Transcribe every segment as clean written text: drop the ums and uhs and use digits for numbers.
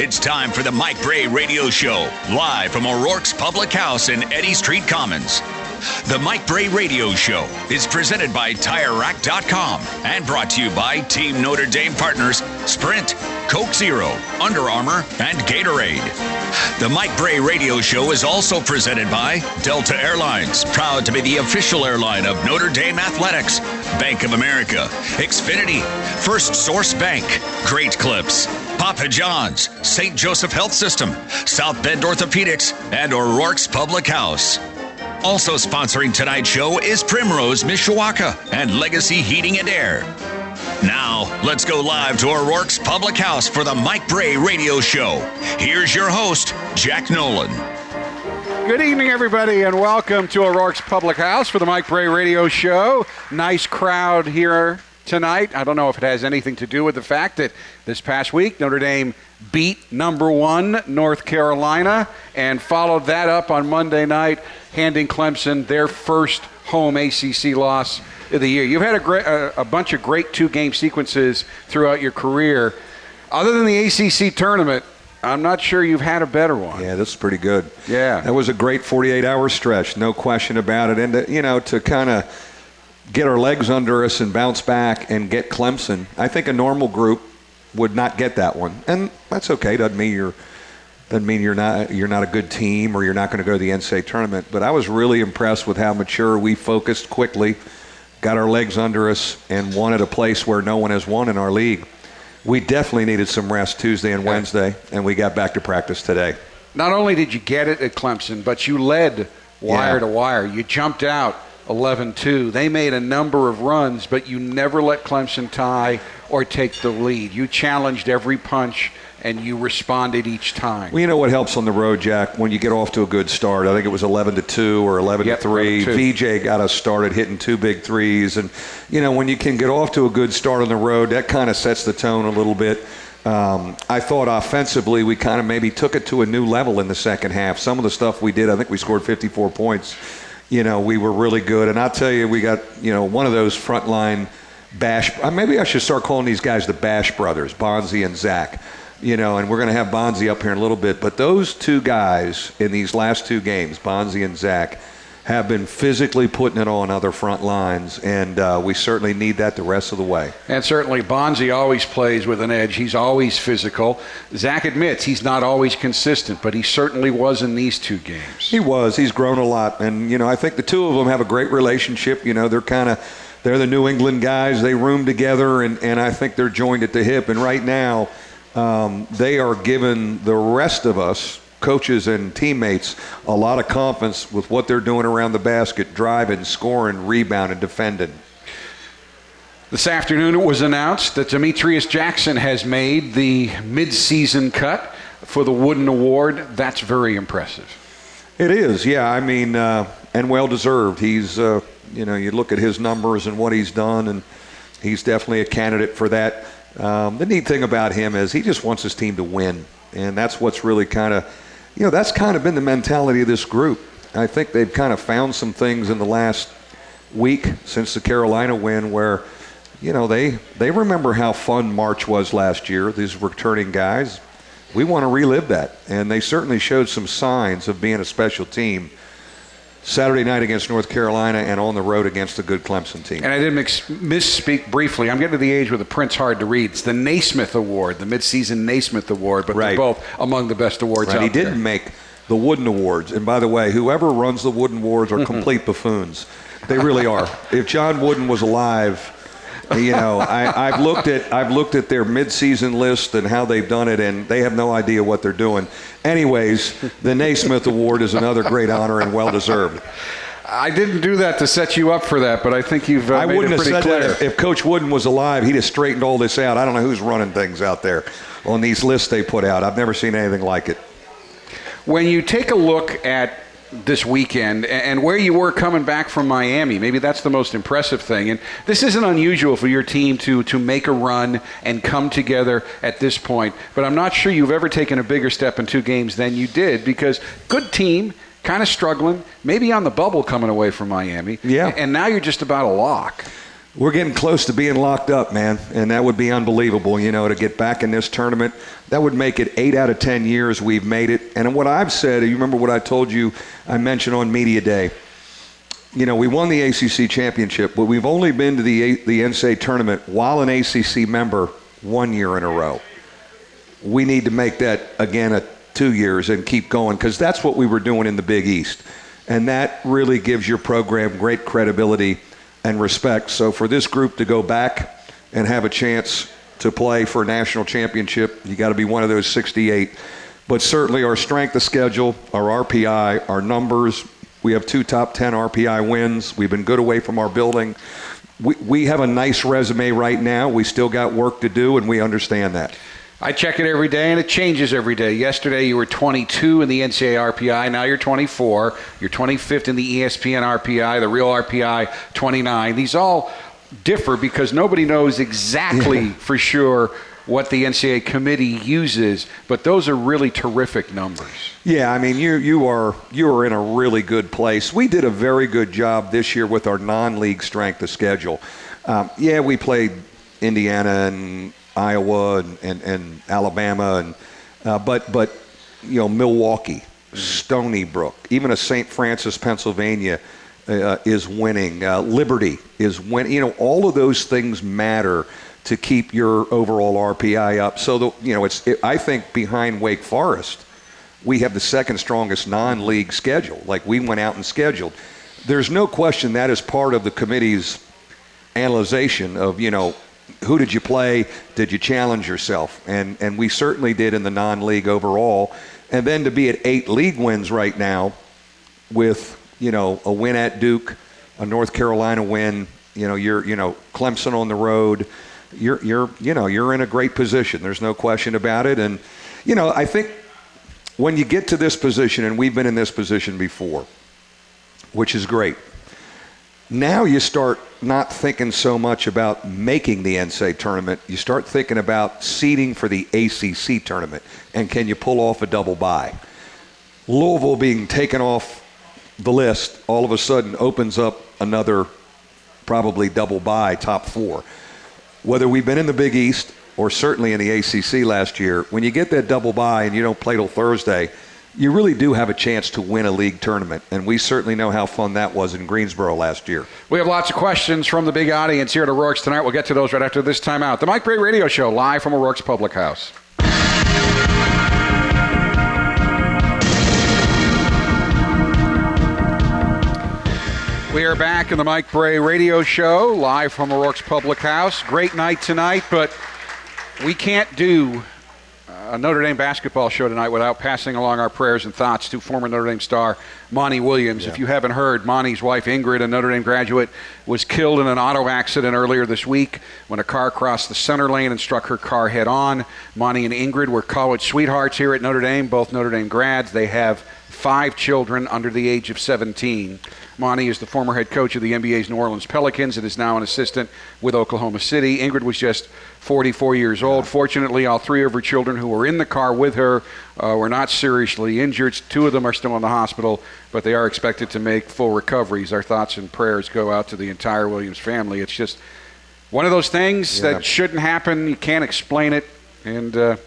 It's time for the Mike Brey Radio Show, live from O'Rourke's Public House in Eddy Street Commons. The Mike Brey Radio Show is presented by TireRack.com and brought to you by Team Notre Dame partners Sprint, Coke Zero, Under Armour, and Gatorade. The Mike Brey Radio Show is also presented by Delta Airlines, proud to be the official airline of Notre Dame Athletics, Bank of America, Xfinity, First Source Bank, Great Clips, Papa John's, St. Joseph Health System, South Bend Orthopedics, and O'Rourke's Public House. Also sponsoring tonight's show is Primrose Mishawaka and Legacy Heating and Air. Now, let's go live to O'Rourke's Public House for the Mike Brey Radio Show. Here's your host, Jack Nolan. Good evening, everybody, and welcome to O'Rourke's Public House for the Mike Brey Radio Show. Nice crowd here tonight. I don't know if it has anything to do with the fact that this past week Notre Dame beat number 1 North Carolina and followed that up on Monday night, handing Clemson their first home ACC loss of the year. You've had a bunch of great two-game sequences throughout your career. Other than the ACC tournament, I'm not sure you've had a better one. Yeah, this is pretty good. Yeah. That was a great 48-hour stretch, no question about it. And, to kind of get our legs under us and bounce back and get Clemson, I think a normal group would not get that one. And that's okay. Doesn't mean you're not a good team or you're not going to go to the NCAA tournament. But I was really impressed with how mature we focused quickly, got our legs under us, and won at a place where no one has won in our league. We definitely needed some rest Tuesday and Wednesday, and we got back to practice today. Not only did you get it at Clemson, but you led wire to wire. You jumped out 11-2. They made a number of runs, but you never let Clemson tie or take the lead. You challenged every punch, and you responded each time. Well, you know what helps on the road, Jack, when you get off to a good start. I think it was 11-2 or 11-3. VJ got us started hitting 2 big threes. And, when you can get off to a good start on the road, that kind of sets the tone a little bit. I thought offensively we kind of maybe took it to a new level in the second half. Some of the stuff we did, I think we scored 54 points. We were really good. And I'll tell you, we got, one of those frontline Bash. Maybe I should start calling these guys the Bash brothers, Bonzi and Zach. And we're going to have Bonzi up here in a little bit. But those two guys in these last 2 games, Bonzi and Zach, have been physically putting it on other front lines. And we certainly need that the rest of the way. And certainly Bonzi always plays with an edge. He's always physical. Zach admits he's not always consistent, but he certainly was in these 2 games. He was. He's grown a lot. And, I think the two of them have a great relationship. They're the New England guys. They room together, and I think they're joined at the hip. And right now, they are giving the rest of us, coaches and teammates, a lot of confidence with what they're doing around the basket, driving, scoring, rebounding, defending. This afternoon it was announced that Demetrius Jackson has made the midseason cut for the Wooden Award. That's very impressive. It is, yeah. And well-deserved. He's, you look at his numbers and what he's done, and he's definitely a candidate for that. The neat thing about him is he just wants his team to win, and that's what's really kind of, that's kind of been the mentality of this group. I think they've kind of found some things in the last week since the Carolina win where, they remember how fun March was last year, these returning guys. We want to relive that, and they certainly showed some signs of being a special team Saturday night against North Carolina and on the road against a good Clemson team. And I did misspeak briefly. I'm getting to the age where the print's hard to read. It's the Naismith Award, the midseason Naismith Award, but they're both among the best awards out there. He didn't make the Wooden Awards. And by the way, whoever runs the Wooden Awards are complete buffoons. They really are. If John Wooden was alive, I've looked at their midseason list and how they've done it, and they have no idea what they're doing. Anyways, the Naismith Award is another great honor and well-deserved. I didn't do that to set you up for that, but I think you've made it pretty clear. I wouldn't have said that. If Coach Wooden was alive, he'd have straightened all this out. I don't know who's running things out there on these lists they put out. I've never seen anything like it. When you take a look at this weekend and where you were coming back from Miami, maybe that's the most impressive thing. And this isn't unusual for your team to make a run and come together at this point, but I'm not sure you've ever taken a bigger step in 2 games than you did, because good team, kind of struggling, maybe on the bubble coming away from Miami. Yeah. And now you're just about a lock. We're getting close to being locked up, man, and that would be unbelievable, to get back in this tournament. That would make it 8 out of 10 years we've made it. And what I've said, you remember what I told you, I mentioned on Media Day. We won the ACC championship, but we've only been to the NCAA tournament while an ACC member 1 year in a row. We need to make that, again, 2 years and keep going, because that's what we were doing in the Big East. And that really gives your program great credibility and respect. So for this group to go back and have a chance to play for a national championship, you got to be one of those 68. But certainly our strength of schedule, our RPI, our numbers, we have 2 top 10 RPI wins. We've been good away from our building. We have a nice resume right now. We still got work to do, and we understand that. I check it every day, and it changes every day. Yesterday, you were 22 in the NCAA RPI. Now you're 24. You're 25th in the ESPN RPI, the real RPI, 29. These all differ because nobody knows exactly for sure what the NCAA committee uses, but those are really terrific numbers. Yeah, I mean, you are in a really good place. We did a very good job this year with our non-league strength of schedule. We played Indiana and Iowa and Alabama, but Milwaukee, Stony Brook, even a St. Francis, Pennsylvania is winning. Liberty is winning. All of those things matter to keep your overall RPI up. So I think behind Wake Forest, we have the second strongest non-league schedule. Like, we went out and scheduled. There's no question that is part of the committee's analyzation of who did you play? Did you challenge yourself? And we certainly did in the non-league overall. And then to be at 8 league wins right now with, a win at Duke, a North Carolina win, you're Clemson on the road, you're in a great position. There's no question about it. And, I think when you get to this position, and we've been in this position before, which is great, now you start not thinking so much about making the NCAA tournament. You start thinking about seeding for the ACC tournament, and can you pull off a double bye? Louisville being taken off the list all of a sudden opens up another probably double bye top 4. Whether we've been in the Big East or certainly in the ACC last year, when you get that double bye and you don't play till Thursday, you really do have a chance to win a league tournament, and we certainly know how fun that was in Greensboro last year. We have lots of questions from the big audience here at O'Rourke's tonight. We'll get to those right after this timeout. The Mike Brey Radio Show, live from O'Rourke's Public House. We are back in the Mike Brey Radio Show, live from O'Rourke's Public House. Great night tonight, but we can't do a Notre Dame basketball show tonight without passing along our prayers and thoughts to former Notre Dame star Monty Williams. Yeah. If you haven't heard, Monty's wife Ingrid, a Notre Dame graduate, was killed in an auto accident earlier this week when a car crossed the center lane and struck her car head on. Monty and Ingrid were college sweethearts here at Notre Dame, both Notre Dame grads. They have 5 children under the age of 17. Monty is the former head coach of the NBA's New Orleans Pelicans and is now an assistant with Oklahoma City. Ingrid was just 44 years old. Fortunately, all 3 of her children who were in the car with her were not seriously injured. 2 of them are still in the hospital, but they are expected to make full recoveries. Our thoughts and prayers go out to the entire Williams family. It's just one of those things that shouldn't happen. You can't explain it. And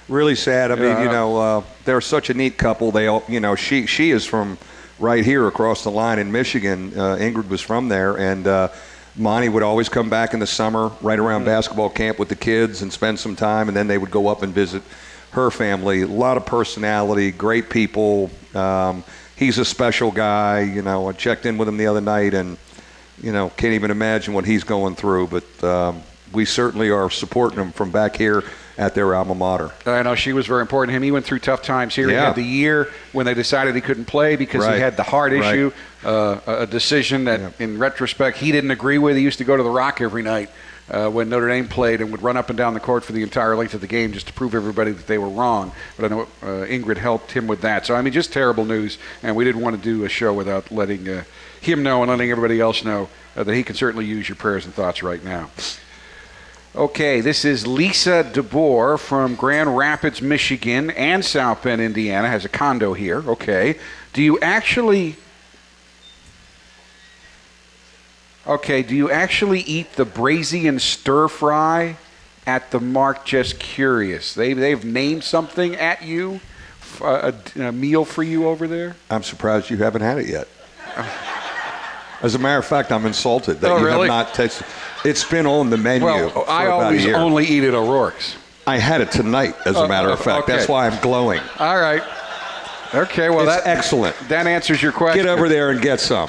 really sad. I mean, they're such a neat couple. They all, she is from right here across the line in Michigan. Ingrid was from there, and Monty would always come back in the summer right around basketball camp with the kids and spend some time, and then they would go up and visit her family. A lot of personality, great people. He's a special guy. I checked in with him the other night, and can't even imagine what he's going through, but we certainly are supporting him from back here at their alma mater. I know she was very important to him. He went through tough times here. Yeah. He had the year when they decided he couldn't play because he had the heart issue, a decision that in retrospect he didn't agree with. He used to go to the Rock every night when Notre Dame played and would run up and down the court for the entire length of the game just to prove everybody that they were wrong. But I know Ingrid helped him with that. So, I mean, just terrible news, and we didn't want to do a show without letting him know and letting everybody else know that he can certainly use your prayers and thoughts right now. Okay, this is Lisa DeBoer from Grand Rapids, Michigan, and South Bend, Indiana, has a condo here. Okay. Do you actually Okay, do you actually eat the braisy and stir fry at the Mark? Just curious. They've named something at you, a meal for you over there? I'm surprised you haven't had it yet. As a matter of fact, I'm insulted that you really? have not tasted. It's been on the menu for I about always a year. only eat at O'Rourke's. I had it tonight, as a matter of fact. Okay. That's why I'm glowing. All right. Okay, well, It's excellent. That answers your question. Get over there and get some.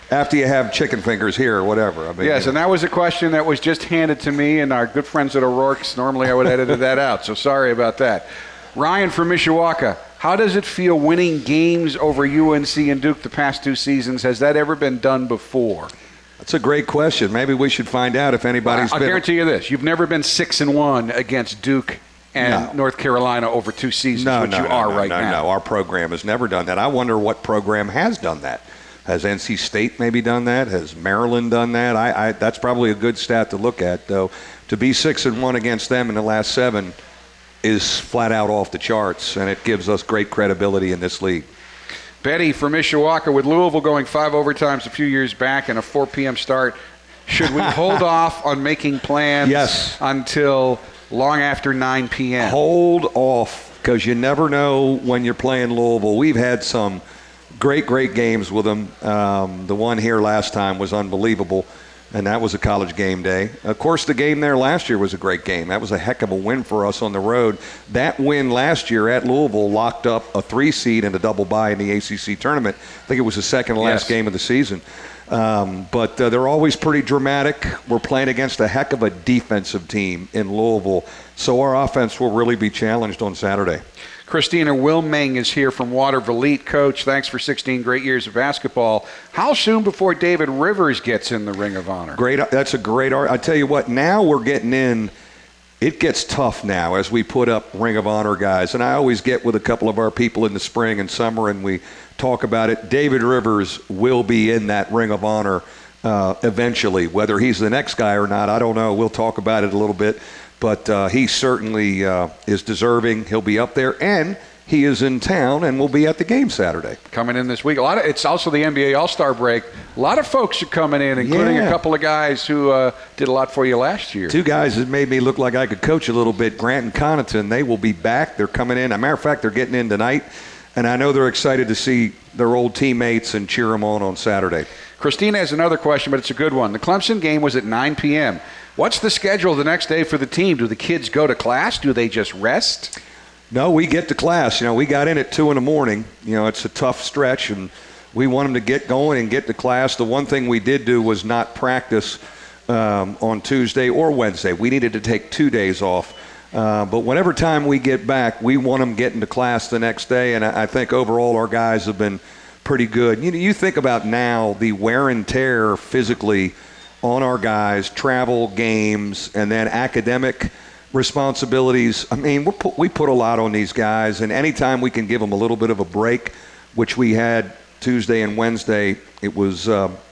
After you have chicken fingers here or whatever. I mean, Yes, and that was a question that was just handed to me, and our good friends at O'Rourke's, normally I would have edited that out, so sorry about that. Ryan from Mishawaka, how does it feel winning games over UNC and Duke the past 2 seasons? Has that ever been done before? That's a great question. Maybe we should find out if anybody's I'll guarantee you this. You've never been 6-1 against Duke and North Carolina over 2 seasons, which you are right now. No, our program has never done that. I wonder what program has done that. Has NC State maybe done that? Has Maryland done that? That's probably a good stat to look at, though. To be 6-1 against them in the last 7 is flat out off the charts, and it gives us great credibility in this league. Betty from Mishawaka, with Louisville going 5 overtimes a few years back and a 4 p.m. start, should we hold off on making plans until long after 9 p.m.? Hold off, because you never know when you're playing Louisville. We've had some great games with them. The one here last time was unbelievable, and that was a college game day. Of course, the game there last year was a great game. That was a heck of a win for us on the road. That win last year at Louisville locked up a 3 seed and a double bye in the ACC tournament. I think it was the second to last game of the season. But they're always pretty dramatic. We're playing against a heck of a defensive team in Louisville, so our offense will really be challenged on Saturday. Christina Wilming is here from Waterville Elite. Coach, thanks for 16 great years of basketball. How soon before David Rivers gets in the Ring of Honor? Great. That's a great art. I tell you what, now we're getting in. It gets tough now as we put up Ring of Honor guys. And I always get with a couple of our people in the spring and summer, and we talk about it. David Rivers will be in that Ring of Honor eventually. Whether he's the next guy or not, I don't know. We'll talk about it a little bit. But he certainly is deserving. He'll be up there, and he is in town and will be at the game Saturday. Coming in this week. It's also the NBA All-Star break. A lot of folks are coming in, including a couple of guys who did a lot for you last year. 2 guys that made me look like I could coach a little bit, Grant and Connaughton. They will be back. They're coming in. As a matter of fact, they're getting in tonight, and I know they're excited to see their old teammates and cheer them on Saturday. Christina has another question, but it's a good one. The Clemson game was at 9 p.m. What's the schedule the next day for the team? Do the kids go to class? Do they just rest? No, we get to class. We got in at 2 in the morning. It's a tough stretch, and we want them to get going and get to class. The one thing we did do was not practice on Tuesday or Wednesday. We needed to take 2 days off. But whenever time we get back, we want them getting to class the next day, and I think overall our guys have been pretty good. You think about now the wear and tear physically on our guys, travel, games, and then academic responsibilities. I mean, we put a lot on these guys, and anytime we can give them a little bit of a break, which we had Tuesday and Wednesday, it was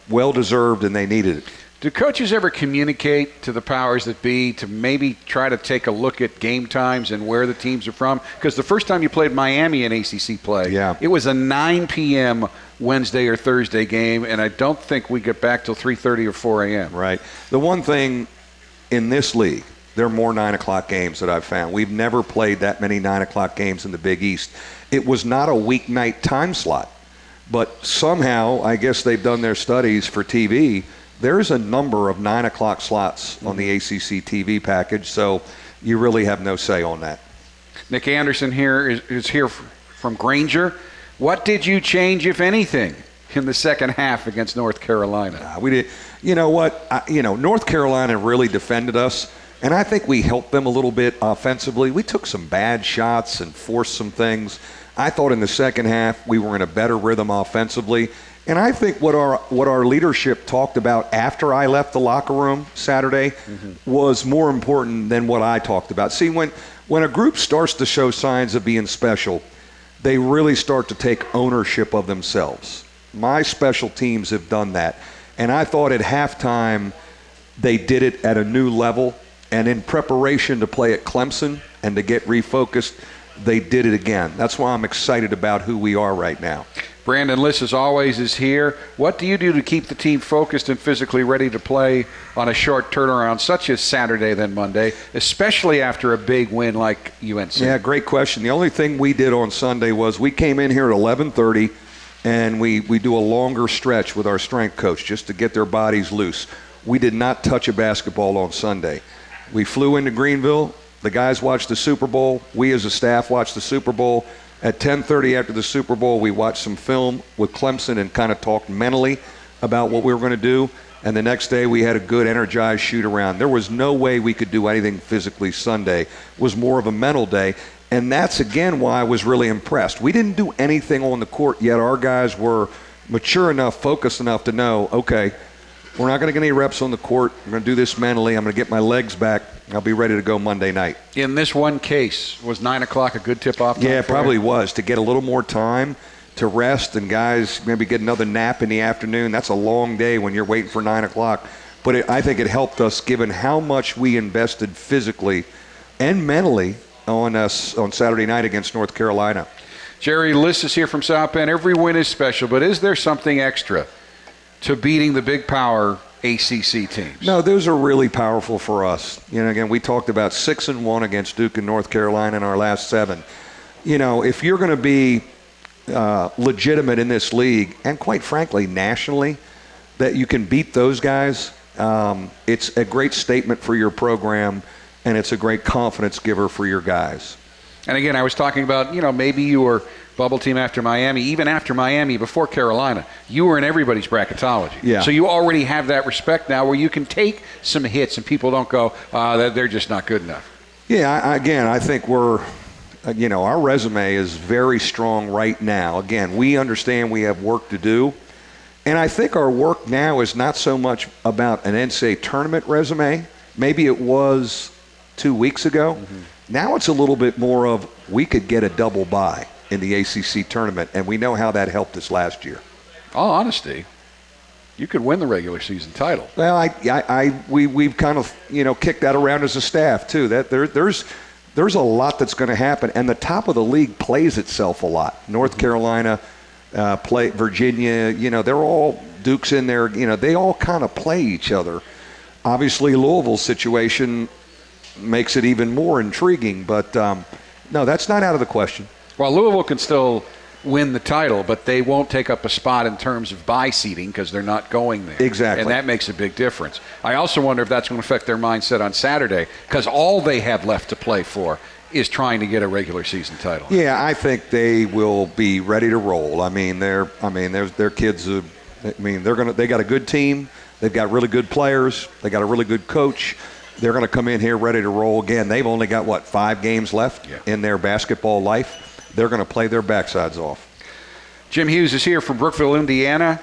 well-deserved, and they needed it. Do coaches ever communicate to the powers that be to maybe try to take a look at game times and where the teams are from? Because the first time you played Miami in ACC play, it was a 9 p.m. Wednesday or Thursday game, and I don't think we get back till 3:30 or 4 a.m. Right. The one thing in this league, there are more 9 o'clock games that I've found. We've never played that many 9 o'clock games in the Big East. It was not a weeknight time slot, but somehow, I guess they've done their studies for TV. There's a number of 9 o'clock slots on the ACC TV package, so you really have no say on that. Nick Anderson here is here from Granger. What did you change, if anything, in the second half against North Carolina? We did. You know what? North Carolina really defended us, and I think we helped them a little bit offensively. We took some bad shots and forced some things. I thought in the second half we were in a better rhythm offensively. And I think what our leadership talked about after I left the locker room Saturday was more important than what I talked about. See, when a group starts to show signs of being special, they really start to take ownership of themselves. My special teams have done that. And I thought at halftime they did it at a new level. And in preparation to play at Clemson and to get refocused, they did it again. That's why I'm excited about who we are right now. Brandon Liss, as always, is here. What do you do to keep the team focused and physically ready to play on a short turnaround, such as Saturday then Monday, especially after a big win like UNC? Yeah, great question. The only thing we did on Sunday was we came in here at 11:30, and we do a longer stretch with our strength coach just to get their bodies loose. We did not touch a basketball on Sunday. We flew into Greenville. The guys watched the Super Bowl. We as a staff watched the Super Bowl. At 10:30 after the Super Bowl, we watched some film with Clemson and kind of talked mentally about what we were going to do. And the next day, we had a good, energized shoot-around. There was no way we could do anything physically Sunday. It was more of a mental day. And that's, again, why I was really impressed. We didn't do anything on the court yet. Our guys were mature enough, focused enough to know, okay, we're not going to get any reps on the court. I'm going to do this mentally. I'm going to get my legs back. I'll be ready to go Monday night. In this one case, was 9 o'clock a good tip-off time? Yeah, it probably was, to get a little more time to rest and guys maybe get another nap in the afternoon. That's a long day when you're waiting for 9 o'clock. But I think it helped us given how much we invested physically and mentally on Saturday night against North Carolina. Jerry Liss is here from South Bend. Every win is special, but is there something extra to beating the big power ACC teams? No, those are really powerful for us. Again, we talked about 6-1 against Duke and North Carolina in our last 7. If you're going to be legitimate in this league, and quite frankly, nationally, that you can beat those guys, it's a great statement for your program, and it's a great confidence giver for your guys. And again, I was talking about, maybe you were bubble team after Miami, even after Miami, before Carolina. You were in everybody's bracketology. Yeah. So you already have that respect now where you can take some hits and people don't go, they're just not good enough. Yeah, I think we're, our resume is very strong right now. Again, we understand we have work to do. And I think our work now is not so much about an NCAA tournament resume. Maybe it was 2 weeks ago. Mm-hmm. Now it's a little bit more of we could get a double bye in the ACC tournament, and we know how that helped us last year. All honesty, you could win the regular season title. Well, we've kind of kicked that around as a staff too. That there's a lot that's going to happen, and the top of the league plays itself a lot. North Carolina, play Virginia. They're all Duke's in there. They all kind of play each other. Obviously, Louisville's situation makes it even more intriguing, but no, that's not out of the question. Well, Louisville can still win the title, but they won't take up a spot in terms of bye seeding because they're not going there. Exactly. And that makes a big difference. I also wonder if that's going to affect their mindset on Saturday because all they have left to play for is trying to get a regular season title. Yeah, I think they will be ready to roll. Their kids. They got a good team. They've got really good players. They got a really good coach. They're going to come in here ready to roll again. They've only got 5 games left in their basketball life. They're going to play their backsides off. Jim Hughes is here from Brookville, Indiana.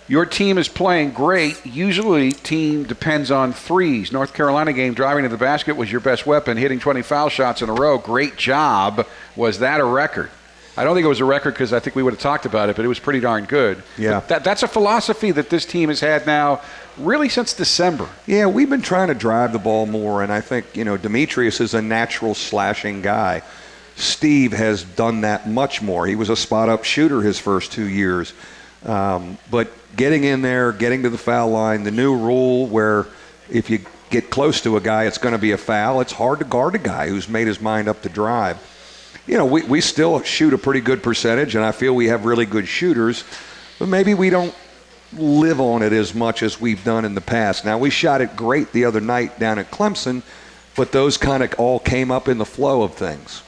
Your team is playing great. Usually team depends on threes. North Carolina game, driving to the basket was your best weapon, hitting 20 foul shots in a row. Great job. Was that a record? I don't think it was a record because I think we would have talked about it, but it was pretty darn good. Yeah. That's a philosophy that this team has had now really since December. Yeah, we've been trying to drive the ball more, and I think, Demetrius is a natural slashing guy. Steve has done that much more. He was a spot-up shooter his first 2 years. But getting in there, getting to the foul line, the new rule where if you get close to a guy, it's going to be a foul. It's hard to guard a guy who's made his mind up to drive. We still shoot a pretty good percentage, and I feel we have really good shooters, but maybe we don't live on it as much as we've done in the past. Now, we shot it great the other night down at Clemson, but those kind of all came up in the flow of things.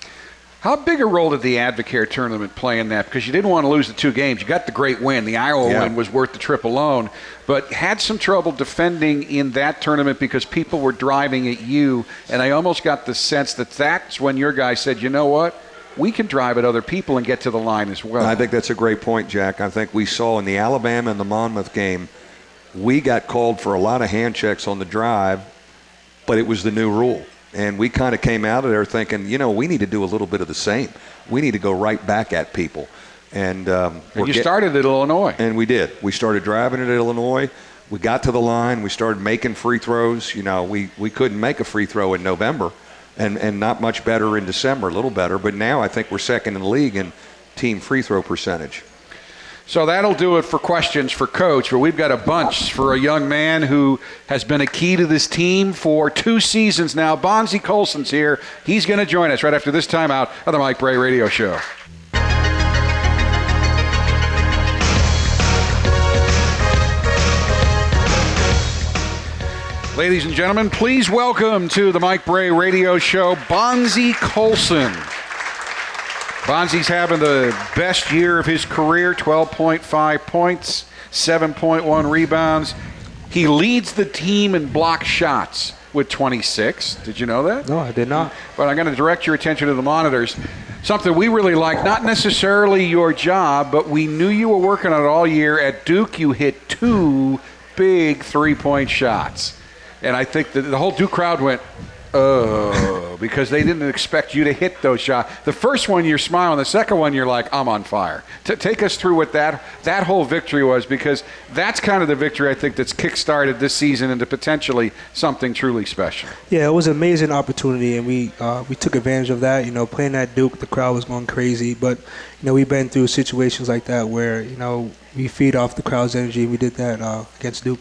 How big a role did the Advocare tournament play in that? Because you didn't want to lose the 2 games. You got the great win. The Iowa win was worth the trip alone, but had some trouble defending in that tournament because people were driving at you, and I almost got the sense that that's when your guy said, you know what? We can drive at other people and get to the line as well. I think that's a great point, Jack. I think we saw in the Alabama and the Monmouth game, we got called for a lot of hand checks on the drive, but it was the new rule. And we kind of came out of there thinking, we need to do a little bit of the same. We need to go right back at people. And you started at Illinois. And we did. We started driving at Illinois. We got to the line. We started making free throws. We couldn't make a free throw in November. And not much better in December, a little better. But now I think we're second in the league in team free throw percentage. So that'll do it for questions for Coach, but we've got a bunch for a young man who has been a key to this team for 2 seasons now. Bonzie Colson's here. He's going to join us right after this timeout of the Mike Brey Radio Show. Ladies and gentlemen, please welcome to the Mike Brey Radio Show, Bonzie Colson. Bonzie's having the best year of his career, 12.5 points, 7.1 rebounds. He leads the team in block shots with 26. Did you know that? No, I did not. But I'm going to direct your attention to the monitors. Something we really like, not necessarily your job, but we knew you were working on it all year. At Duke, you hit 2 big three-point shots. And I think that the whole Duke crowd went, oh, because they didn't expect you to hit those shots. The first one, you're smiling. The second one, you're like, I'm on fire. Take us through what that whole victory was, because that's kind of the victory I think that's kick-started this season into potentially something truly special. Yeah, it was an amazing opportunity, and we took advantage of that. Playing at Duke, the crowd was going crazy. But, we've been through situations like that where, we feed off the crowd's energy. We did that against Duke.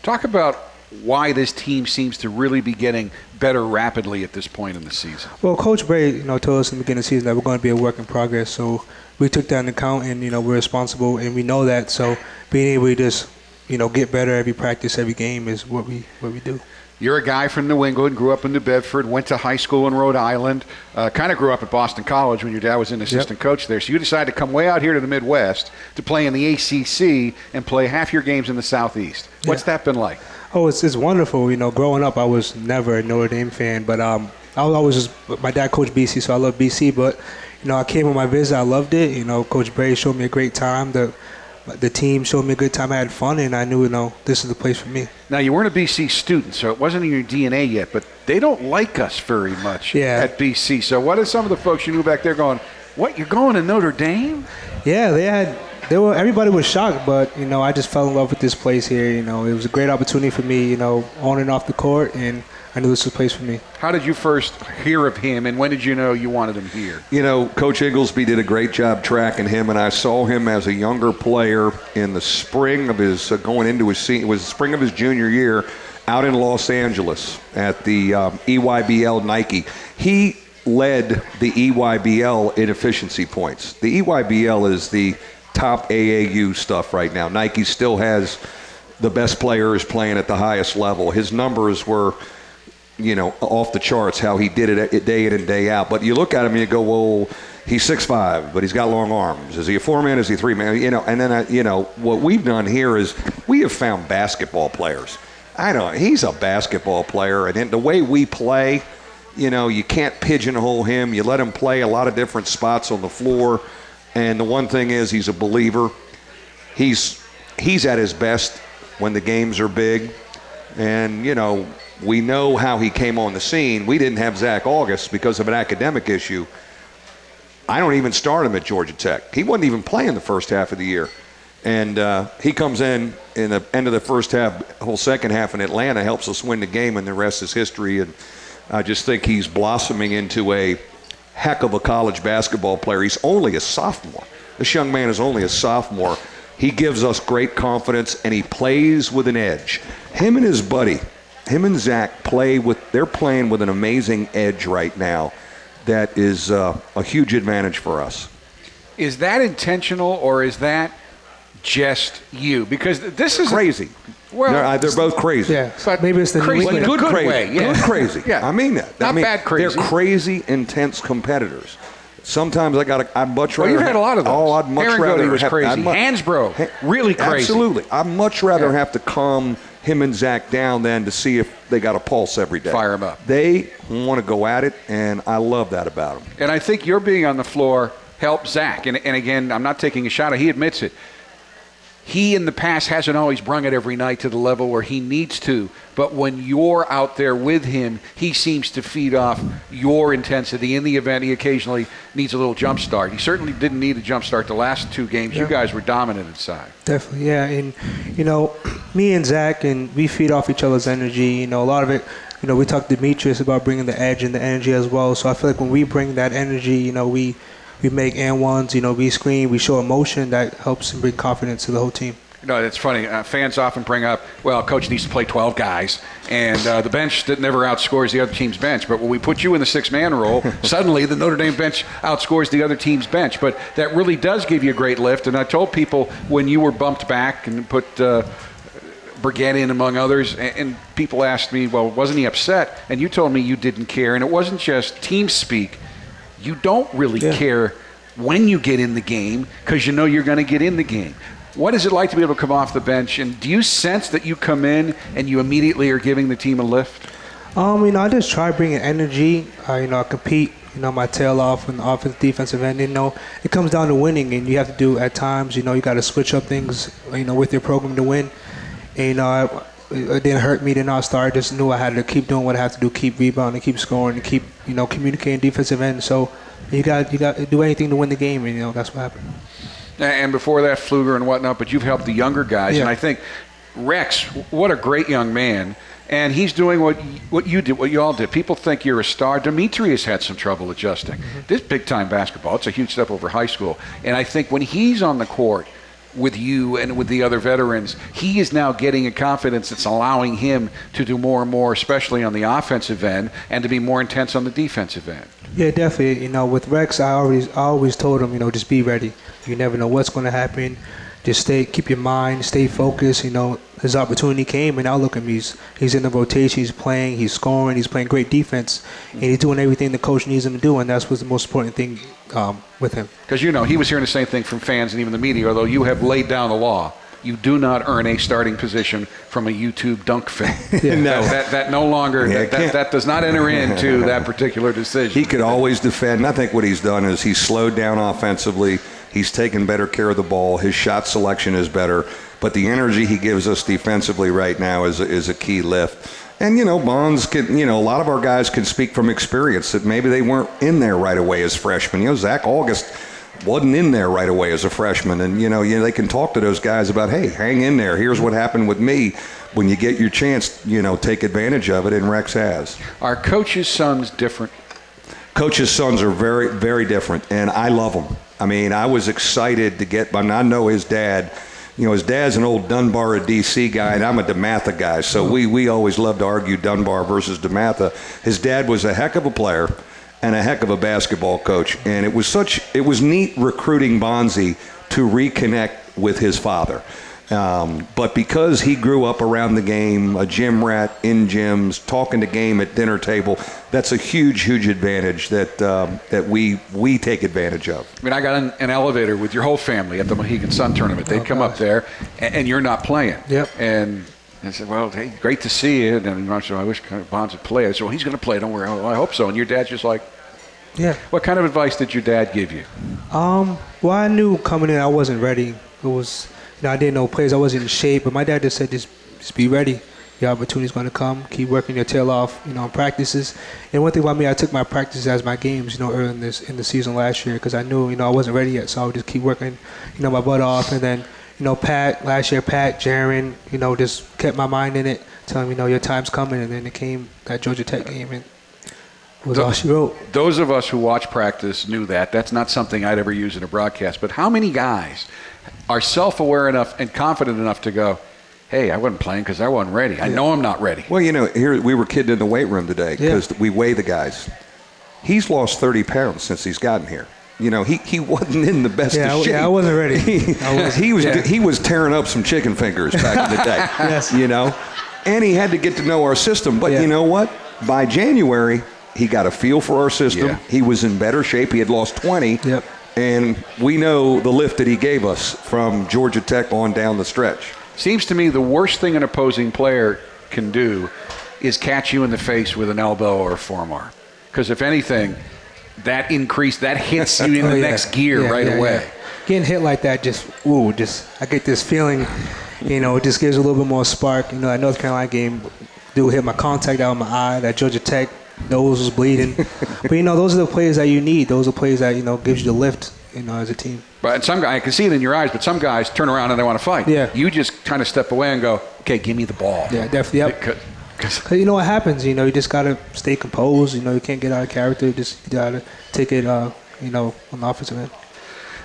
Talk about why this team seems to really be getting better rapidly at this point in the season. Well, Coach Brey, told us in the beginning of the season that we're going to be a work in progress. So we took that into account, and we're responsible, and we know that. So being able to just get better every practice, every game is what we do. You're a guy from New England, grew up in New Bedford, went to high school in Rhode Island, kind of grew up at Boston College when your dad was an assistant coach there. So you decided to come way out here to the Midwest to play in the ACC and play half your games in the Southeast. What's that been like? Oh, it's wonderful. Growing up, I was never a Notre Dame fan, but I was always my dad coached BC, so I love BC. But I came on my visit, I loved it. Coach Brey showed me a great time. The team showed me a good time. I had fun, and I knew this is the place for me. Now, you weren't a BC student, so it wasn't in your DNA yet, but they don't like us very much at BC. So what are some of the folks you knew back there going, what, you're going to Notre Dame? Yeah, everybody was shocked, but I just fell in love with this place here. It was a great opportunity for me, on and off the court, and I knew this was a place for me. How did you first hear of him, and when did you know you wanted him here? Coach Inglesby did a great job tracking him, and I saw him as a younger player in the spring of his it was the spring of his junior year out in Los Angeles at the EYBL Nike. He led the EYBL in efficiency points. The EYBL is the top AAU stuff right now. Nike still has the best players playing at the highest level. His numbers were, off the charts, how he did it day in and day out. But you look at him and you go, well, he's 6'5", but he's got long arms. Is he a 4-man? Is he a 3-man? And then, what we've done here is we have found basketball players. He's a basketball player, and the way we play, you can't pigeonhole him. You let him play a lot of different spots on the floor. And the one thing is, he's a believer. He's at his best when the games are big. And, we know how he came on the scene. We didn't have Zach August because of an academic issue. I don't even start him at Georgia Tech. He wasn't even playing the first half of the year. And he comes in the end of the first half, whole second half in Atlanta, helps us win the game, and the rest is history. And I just think he's blossoming into a heck of a college basketball player. He's only a sophomore. This young man is only a sophomore. He gives us great confidence, and he plays with an edge. Him and his buddy, him and Zach they're playing with an amazing edge right now that is a huge advantage for us. Is that intentional, or is that just you? Because this is crazy. Well, they're both crazy. Yeah, but maybe it's the crazy, New England. good crazy. way. Yeah. Good crazy. Yeah. I mean that. Not bad crazy. They're crazy, intense competitors. Sometimes I'd much rather. Well, you've had a lot of those. Oh, I'd much Aaron rather. Godey was crazy. Hansbrough, really crazy. Absolutely. I'd much rather have to calm him and Zach down than to see if they got a pulse every day. Fire them up. They want to go at it, and I love that about them. And I think your being on the floor helped Zach. And again, I'm not taking a shot at. He admits it. He in the past hasn't always brung it every night to the level where he needs to. But when you're out there with him, he seems to feed off your intensity. In the event, he occasionally needs a little jump start. He certainly didn't need a jump start the last 2 games. Yeah. You guys were dominant inside. Definitely, yeah. And, me and Zach, and we feed off each other's energy. A lot of it, we talked to Demetrius about bringing the edge and the energy as well. So I feel like when we bring that energy, we make and ones, we screen, we show emotion that helps bring confidence to the whole team. It's funny. Fans often bring up, well, coach needs to play 12 guys, and the bench that never outscores the other team's bench. But when we put you in the six-man role, suddenly the Notre Dame bench outscores the other team's bench. But that really does give you a great lift. And I told people when you were bumped back and put Brigette in among others, and people asked me, well, wasn't he upset? And you told me you didn't care. And it wasn't just team speak. You don't really care when you get in the game because you know you're going to get in the game. What is it like to be able to come off the bench? And do you sense that you come in and you immediately are giving the team a lift? I just try bringing energy. I compete, my tail off in the offensive, defensive end. It comes down to winning, and you have to do at times, you got to switch up things, with your program to win. And, it didn't hurt me to not start. I just knew I had to keep doing what I have to do, keep rebounding, keep scoring, and keep, communicating defensive end. So you got to do anything to win the game, and, that's what happened. And before that, Pfluger and whatnot, but you've helped the younger guys. And I think Rex, what a great young man. And he's doing what you did, what you all did. People think you're a star. Demetrius had some trouble adjusting. This big-time basketball, it's a huge step over high school. And I think when he's on the court with you and with the other veterans, he is now getting a confidence that's allowing him to do more and more, especially on the offensive end, and to be more intense on the defensive end. Yeah, definitely. With Rex, I always told him, just be ready. You never know what's going to happen. Just keep your mind, stay focused. His opportunity came, and now look at him. He's in the rotation. He's playing. He's scoring. He's playing great defense, and he's doing everything the coach needs him to do. And that's what's the most important thing with him. Because he was hearing the same thing from fans and even the media. Although you have laid down the law, you do not earn a starting position from a YouTube dunk fan. No, that no longer that does not enter into that particular decision. He could always defend. I think what he's done is he's slowed down offensively. He's taken better care of the ball. His shot selection is better. But the energy he gives us defensively right now is a key lift. And, Bonds can, a lot of our guys can speak from experience that maybe they weren't in there right away as freshmen. Zach August wasn't in there right away as a freshman. And, they can talk to those guys about, hey, hang in there. Here's what happened with me. When you get your chance, take advantage of it, and Rex has. Are coaches' sons different? Coaches' sons are very, very different, and I love them. I was excited to get, I know his dad. His dad's an old Dunbar, a D.C. guy, and I'm a DeMatha guy. So we always love to argue Dunbar versus DeMatha. His dad was a heck of a player and a heck of a basketball coach. And it was neat recruiting Bonzi to reconnect with his father. But because he grew up around the game, a gym rat in gyms, talking the game at dinner table, that's a huge, huge advantage that we take advantage of. I got an elevator with your whole family at the Mohegan Sun tournament. They'd come up there, and you're not playing. Yep. And I said, well, hey, great to see you. And I said, I wish Bonds would play. I said, well, he's going to play. Don't worry. I hope so. And your dad's just like, yeah. What kind of advice did your dad give you? Well, I knew coming in I wasn't ready. It was... I didn't know plays. I wasn't in shape, but my dad just said, just be ready. Your opportunity's going to come. Keep working your tail off, in practices. And one thing about me, I took my practices as my games, early in the season last year because I knew, I wasn't ready yet. So I would just keep working, my butt off. And then, last year, Jaron, just kept my mind in it, telling me, your time's coming. And then it came that Georgia Tech game, and it was all she wrote. Those of us who watch practice knew that. That's not something I'd ever use in a broadcast. But how many guys are self-aware enough and confident enough to go, hey, I wasn't playing because I wasn't ready. I know I'm not ready. Well, here we were kidding in the weight room today because we weigh the guys. He's lost 30 pounds since he's gotten here. He wasn't in the best of shape. Yeah, I wasn't ready. He was tearing up some chicken fingers back in the day. Yes. And he had to get to know our system. But you know what? By January, he got a feel for our system. Yeah. He was in better shape. He had lost 20. Yep. And we know the lift that he gave us from Georgia Tech on down the stretch. Seems to me the worst thing an opposing player can do is catch you in the face with an elbow or a forearm. Because if anything, that hits you in the next gear away. Yeah. Getting hit like that I get this feeling, it just gives a little bit more spark. That North Carolina game, dude hit my contact out of my eye. That Georgia Tech, nose was bleeding. But, those are the plays that you need. Those are plays that, gives you the lift, as a team. But some guys, I can see it in your eyes, but some guys turn around and they want to fight. Yeah. You just kind of step away and go, okay, give me the ball. Yeah, definitely. Yep. Because what happens, you just got to stay composed. You can't get out of character. You got to take it on the offensive end.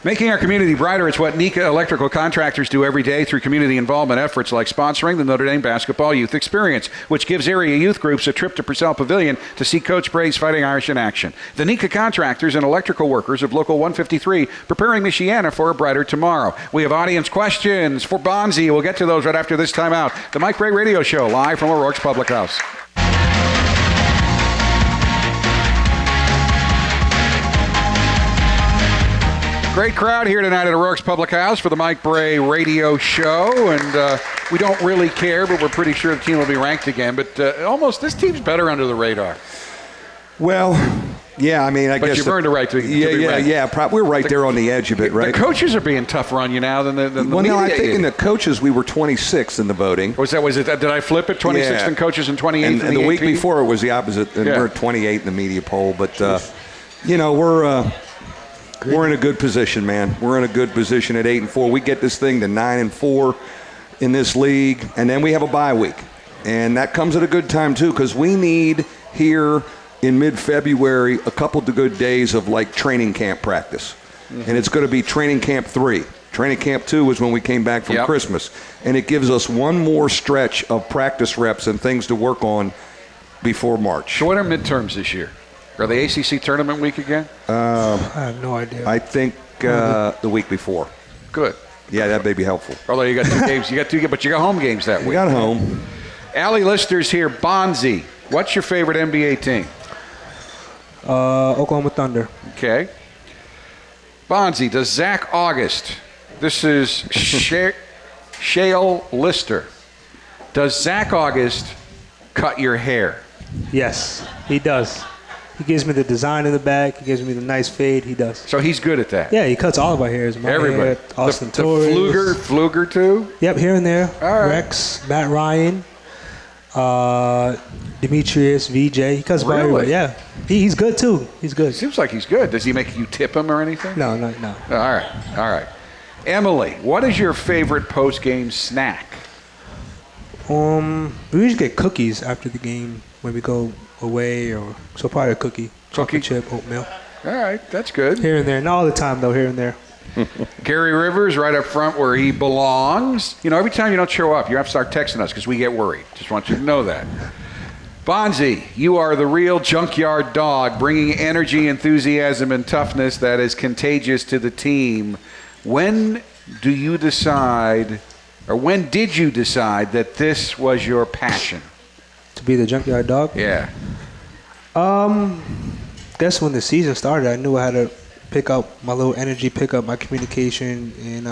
Making our community brighter is what Nika Electrical Contractors do every day through community involvement efforts like sponsoring the Notre Dame Basketball Youth Experience, which gives area youth groups a trip to Purcell Pavilion to see Coach Brey's Fighting Irish in action. The Nika Contractors and electrical workers of Local 153 preparing Michiana for a brighter tomorrow. We have audience questions for Bonzi. We'll get to those right after this timeout. The Mike Brey Radio Show, live from O'Rourke's Public House. Great crowd here tonight at O'Rourke's Public House for the Mike Brey Radio Show, and we don't really care, but we're pretty sure the team will be ranked again. But almost this team's better under the radar. Well, yeah, I mean, I guess. But you've earned a right to be ranked. We're right there on the edge of it, right? The coaches are being tougher on you now than the media. Well, no, I think in the coaches we were 26th in the voting. Was it? Did I flip it? 26th in coaches and 28th in the week AP? before it was the opposite, and we're 28 in the media poll. But we're in a good position, man. We're in a good position at 8-4. We get this thing to 9-4 in this league, and then we have a bye week. And that comes at a good time, too, because we need here in mid-February a couple of good days of, like, training camp practice. Mm-hmm. And it's going to be training camp 3. Training camp 2 was when we came back from Christmas. And it gives us one more stretch of practice reps and things to work on before March. So what are midterms this year? Are they ACC tournament week again? I have no idea. I think the week before. Good. Yeah, that may be helpful. Although you got 2 games, but you got home games that week. We got home. Allie Lister's here. Bonzi, what's your favorite NBA team? Oklahoma Thunder. Okay. Bonzi, does Zach August, this is Shale Lister, does Zach August cut your hair? Yes, he does. He gives me the design in the back. He gives me the nice fade. He does. So he's good at that. Yeah, he cuts all of our hairs. Everybody. Hair, Austin Torres. The Fluger too? Yep, here and there. All right. Rex, Matt Ryan, Demetrius, VJ. He cuts by everybody. Yeah, he's good too. He's good. Seems like he's good. Does he make you tip him or anything? No. All right. Emily, what is your favorite post-game snack? We usually get cookies after the game when we go away, so probably a cookie, chocolate chip, oatmeal. All right, that's good. Here and there, not all the time though. Here and there. Gary Rivers right up front where he belongs. Every time you don't show up, you have to start texting us because we get worried. Just want you to know that. Bonzi, you are the real junkyard dog, bringing energy, enthusiasm, and toughness that is contagious to the team. When did you decide that this was your passion? To be the junkyard dog? Yeah. Guess when the season started, I knew I had to pick up my little energy, pick up my communication, and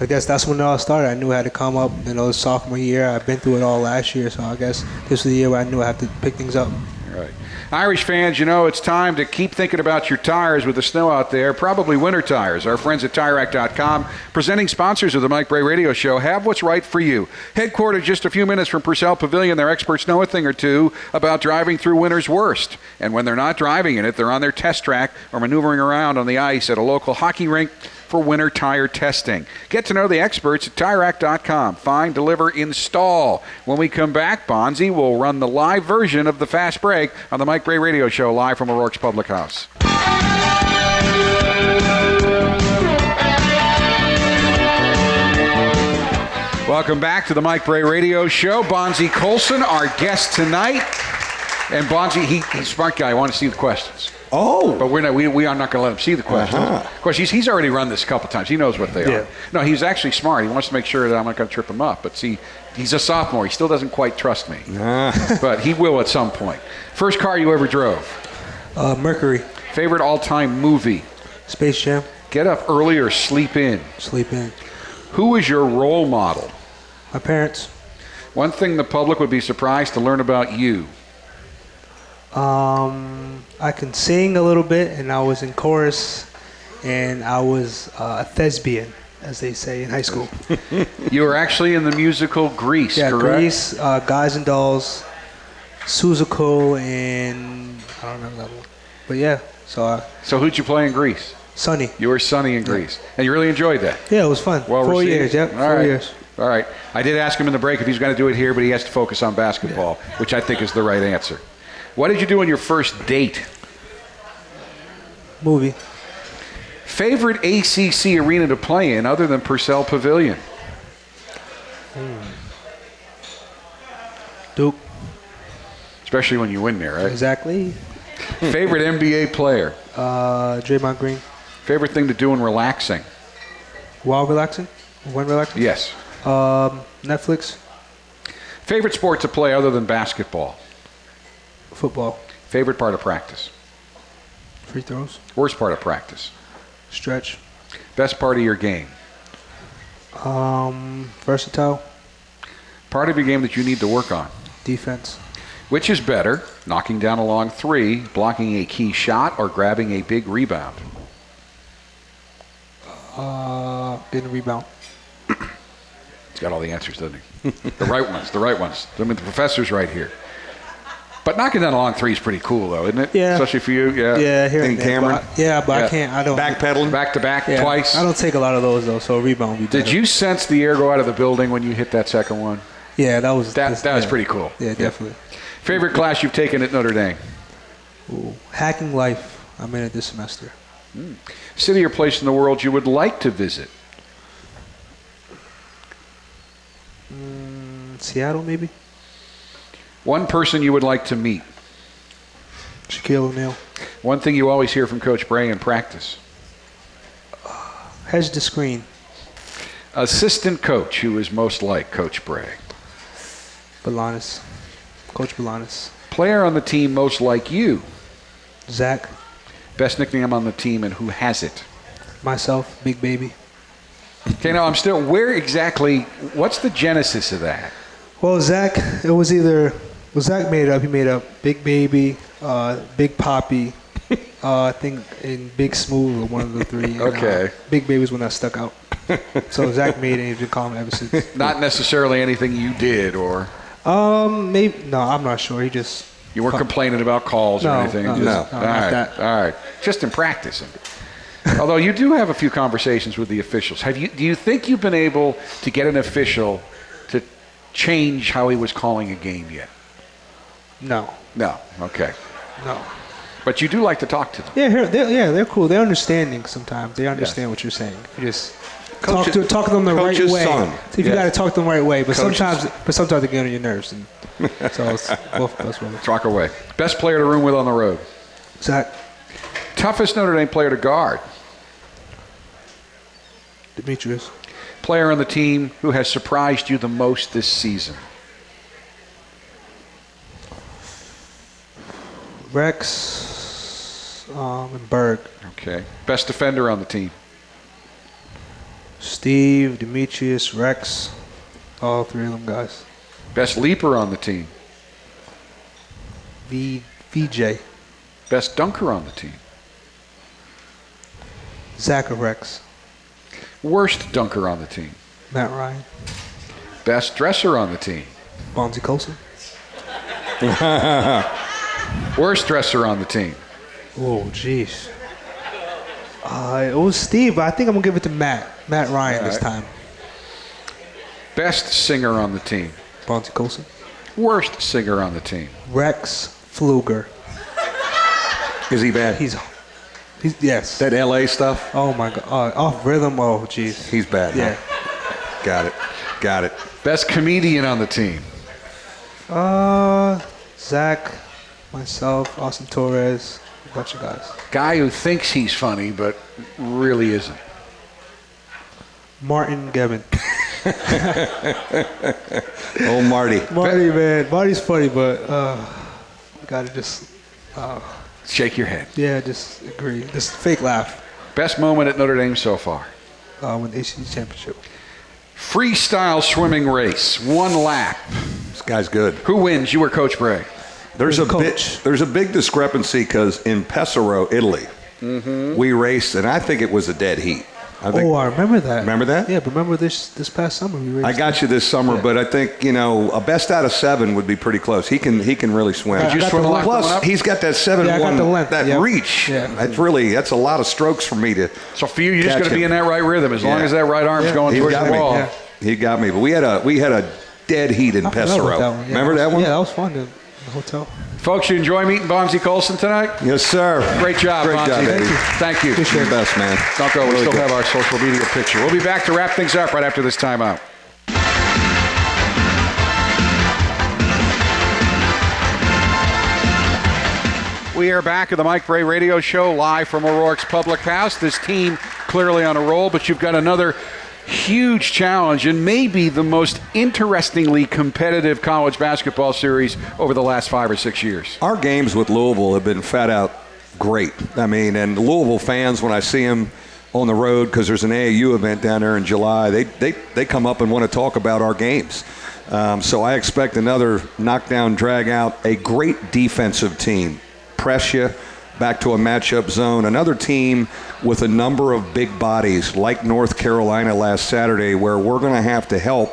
I guess that's when it all started. I knew I had to come up, sophomore year. I've been through it all last year, so I guess this was the year where I knew I had to pick things up. Right. Irish fans, it's time to keep thinking about your tires with the snow out there, probably winter tires. Our friends at TireRack.com, presenting sponsors of the Mike Brey Radio Show, have what's right for you. Headquartered just a few minutes from Purcell Pavilion, their experts know a thing or two about driving through winter's worst. And when they're not driving in it, they're on their test track or maneuvering around on the ice at a local hockey rink for winter tire testing. Get to know the experts at TireRack.com. Find, deliver, install. When we come back, Bonzi will run the live version of the Fast Break on the Mike Brey Radio Show, live from O'Rourke's Public House. Welcome back to the Mike Brey Radio Show. Bonzi Colson, our guest tonight. And Bonzi, he's a smart guy. I want to see the questions. Oh. But we are not going to let him see the questions. Of course, he's already run this a couple times. He knows what they are. No, he's actually smart. He wants to make sure that I'm not going to trip him up. But see, he's a sophomore. He still doesn't quite trust me. But he will at some point. First car you ever drove? Mercury. Favorite all-time movie? Space Jam. Get up early or sleep in? Sleep in. Who is your role model? My parents. One thing the public would be surprised to learn about you. I can sing a little bit, and I was in chorus, and I was a thespian, as they say in high school. You were actually in the musical Grease, correct? Yeah, Grease, Guys and Dolls, Seussical, and I don't remember that one. But yeah, So who'd you play in Grease? Sonny. You were Sonny in Grease. And you really enjoyed that? Yeah, it was fun. Well 4 received? years, yep. All 4 right. years. All right. I did ask him in the break if he's going to do it here, but he has to focus on basketball, which I think is the right answer. What did you do on your first date? Movie. Favorite ACC arena to play in other than Purcell Pavilion? Duke. Especially when you win there, right? Exactly. Favorite NBA player? Draymond Green. Favorite thing to do when relaxing? While relaxing? When relaxing? Yes. Netflix. Favorite sport to play other than basketball? Football. Favorite part of practice? Free throws. Worst part of practice? Stretch. Best part of your game? Versatile. Part of your game that you need to work on? Defense. Which is better, knocking down a long three, blocking a key shot, or grabbing a big rebound? Getting a rebound. He's got all the answers, doesn't he? The right ones. I mean, the professor's right here. But knocking down a long three is pretty cool, though, isn't it? Yeah. Especially for you, yeah. Yeah, here and Cameron. I can't. I don't. Backpedaling. Back-to-back, Yeah, twice. I don't take a lot of those, though, so a rebound would be better. Did you sense the air go out of the building when you hit that second one? Yeah, that was pretty cool. Yeah, definitely. Favorite class you've taken at Notre Dame? Ooh, hacking life. I'm in it this semester. City or place in the world you would like to visit? Seattle, maybe. One person you would like to meet? Shaquille O'Neal. One thing you always hear from Coach Brey in practice? Hedge the screen. Assistant coach who is most like Coach Brey? Balanis. Coach Balanis. Player on the team most like you? Zach. Best nickname on the team and who has it? Myself. Big Baby. Okay, now I'm still, what's the genesis of that? Well, Zach, it was Zach made it up. He made up Big Baby, Big Poppy, I think, and Big Smooth or one of the three. Okay. Big Baby's one that stuck out. So Zach made it and he's been calling him ever since. Not necessarily anything you did or? Maybe, no, I'm not sure. He just. You weren't complaining about calls or No, anything? no, Just, no, all not right, that. all right. Just in practicing. Although you do have a few conversations with the officials. Do you think you've been able to get an official to change how he was calling a game yet? No. No. Okay. No. But you do like to talk to them. Yeah, they're cool. They're understanding sometimes. They understand what you're saying. You just talk to them the right way. Son. See, if you got to talk to them the right way, but Coach's sometimes they get on your nerves. And so it's both of us. Talk away. Best player to room with on the road? Zach. Toughest Notre Dame player to guard? Demetrius. Player on the team who has surprised you the most this season? Rex and Berg. Okay. Best defender on the team? Steve, Demetrius, Rex, all three of them guys. Best leaper on the team? VJ. Best dunker on the team? Zach or Rex. Worst dunker on the team? Matt Ryan. Best dresser on the team? Bonzi Colson. Worst dresser on the team? Oh, jeez. It was Steve, but I think I'm going to give it to Matt. Matt Ryan this time. Best singer on the team? Bonzi Colson. Worst singer on the team? Rex Pfluger. Is he bad? He's yes. That LA stuff? Oh my God. Off rhythm. Oh jeez. He's bad. Yeah. Huh? Got it. Best comedian on the team? Zach, myself, Austin Torres, a bunch of guys. Guy who thinks he's funny but really isn't? Martin Gevin. Oh, Marty. Marty, man. Marty's funny, but gotta just Shake your head. yeah, just agree. Just fake laugh. Best moment at Notre Dame so far? Win the ACC championship. Freestyle swimming race, 1 lap. This guy's good. Who wins, you or Coach Brey? There's a Coach. big discrepancy because in Pesaro, Italy, we raced, and I think it was a dead heat. I remember that. Remember that? Yeah, but remember this past summer we raced. I got you this summer, but I think a best out of 7 would be pretty close. He can really swim. Did you swim the lap Plus, going up? he's got that 7-1, I got the length. that Yep. reach. Yeah. That's a lot of strokes for me to. So for you just catch got to be him. in that right rhythm as long as that right arm's going He towards got the me. ball. Yeah. He got me, but we had a dead heat in I forgot about Pesaro. that one. Yeah, Remember that one? Yeah, that was fun in the hotel. Folks, you enjoy meeting Bonzie Colson tonight? Yes, sir. Great job, Great Bonzie. job, Eddie. Thank you. You're the best, man. Don't go. We Really still good. have our social media picture. We'll be back to wrap things up right after this timeout. We are back at the Mike Brey Radio Show live from O'Rourke's Public House. This team clearly on a roll, but you've got another huge challenge and maybe the most interestingly competitive college basketball series over the last 5 or 6 years. Our games with Louisville have been fat out great. I mean, and Louisville fans, when I see them on the road, because there's an AAU event down there in July, they come up and want to talk about our games. So I expect another knockdown, drag out, a great defensive team. Press you back to a matchup zone. Another team with a number of big bodies like North Carolina last Saturday, where we're going to have to help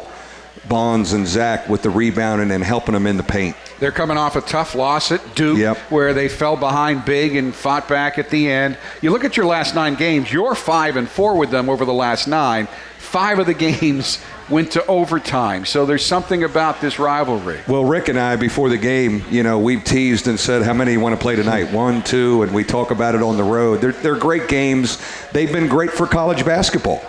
Bonds and Zach with the rebounding and helping them in the paint. They're coming off a tough loss at Duke, where they fell behind big and fought back at the end. You look at your last 9 games, you're 5-4 with them over the last 9. 5 of the games went to overtime. So there's something about this rivalry. Well, Rick and I, before the game, we've teased and said, how many you want to play tonight? 1, 2, and we talk about it on the road. They're great games. They've been great for college basketball,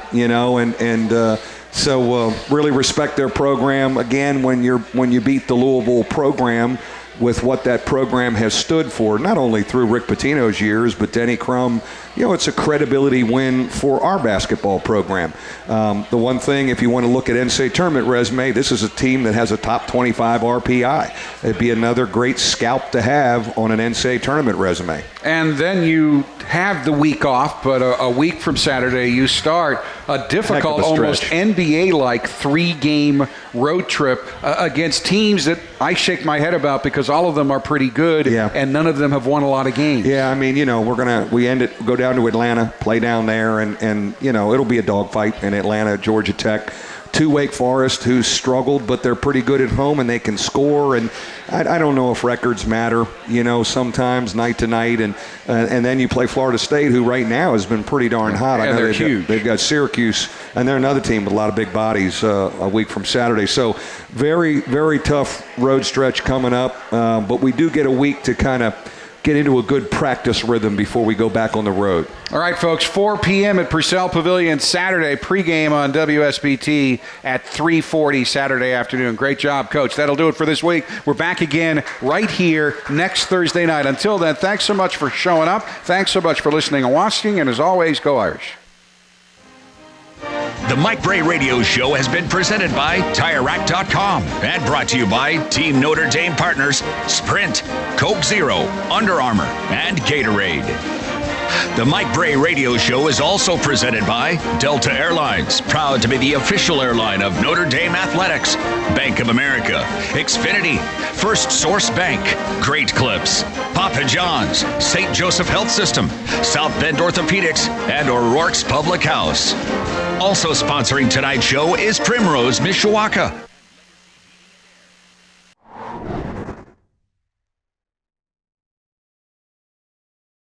so really respect their program. Again, when you beat the Louisville program with what that program has stood for, not only through Rick Pitino's years, but Denny Crum, it's a credibility win for our basketball program. The one thing, if you want to look at NCAA tournament resume, this is a team that has a top 25 RPI. It'd be another great scalp to have on an NCAA tournament resume. And then you have the week off, but a week from Saturday you start a difficult, almost NBA-like 3-game road trip against teams that I shake my head about because all of them are pretty good, and none of them have won a lot of games. Yeah, I mean, go down to Atlanta, play down there, and it'll be a dogfight in Atlanta, Georgia Tech. To Wake Forest, who's struggled, but they're pretty good at home and they can score. And I don't know if records matter, sometimes night to night. And then you play Florida State, who right now has been pretty darn hot. I know they're huge. They've got Syracuse, and they're another team with a lot of big bodies a week from Saturday. So very, very tough road stretch coming up. But we do get a week to kind of get into a good practice rhythm before we go back on the road. All right, folks, 4 p.m. at Purcell Pavilion Saturday, pregame on WSBT at 3:40 Saturday afternoon. Great job, Coach. That'll do it for this week. We're back again right here next Thursday night. Until then, thanks so much for showing up. Thanks so much for listening and watching, and as always, go Irish. The Mike Brey Radio Show has been presented by TireRack.com and brought to you by Team Notre Dame partners Sprint, Coke Zero, Under Armour, and Gatorade. The Mike Brey Radio Show is also presented by Delta Airlines, proud to be the official airline of Notre Dame Athletics, Bank of America, Xfinity, First Source Bank, Great Clips, Papa John's, St. Joseph Health System, South Bend Orthopedics, and O'Rourke's Public House. Also sponsoring tonight's show is Primrose Mishawaka.